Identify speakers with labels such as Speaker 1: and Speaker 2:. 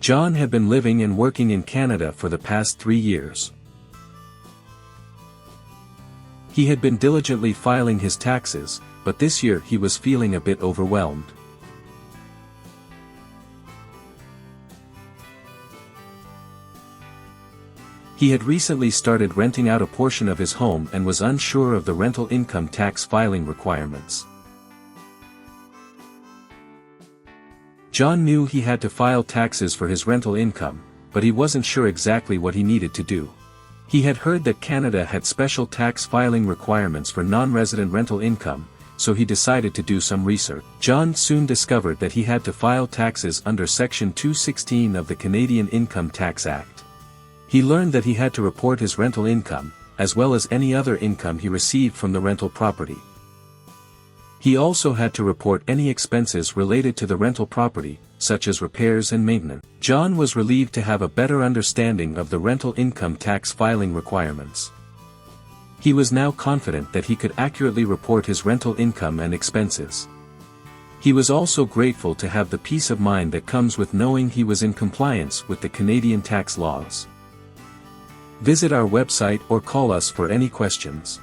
Speaker 1: John had been living and working in Canada for the past 3 years. He had been diligently filing his taxes, but this year he was feeling a bit overwhelmed. He had recently started renting out a portion of his home and was unsure of the rental income tax filing requirements. John knew he had to file taxes for his rental income, but he wasn't sure exactly what he needed to do. He had heard that Canada had special tax filing requirements for non-resident rental income, so he decided to do some research. John soon discovered that he had to file taxes under Section 216 of the Canadian Income Tax Act. He learned that he had to report his rental income, as well as any other income he received from the rental property. He also had to report any expenses related to the rental property, such as repairs and maintenance. John was relieved to have a better understanding of the rental income tax filing requirements. He was now confident that he could accurately report his rental income and expenses. He was also grateful to have the peace of mind that comes with knowing he was in compliance with the Canadian tax laws. Visit our website or call us for any questions.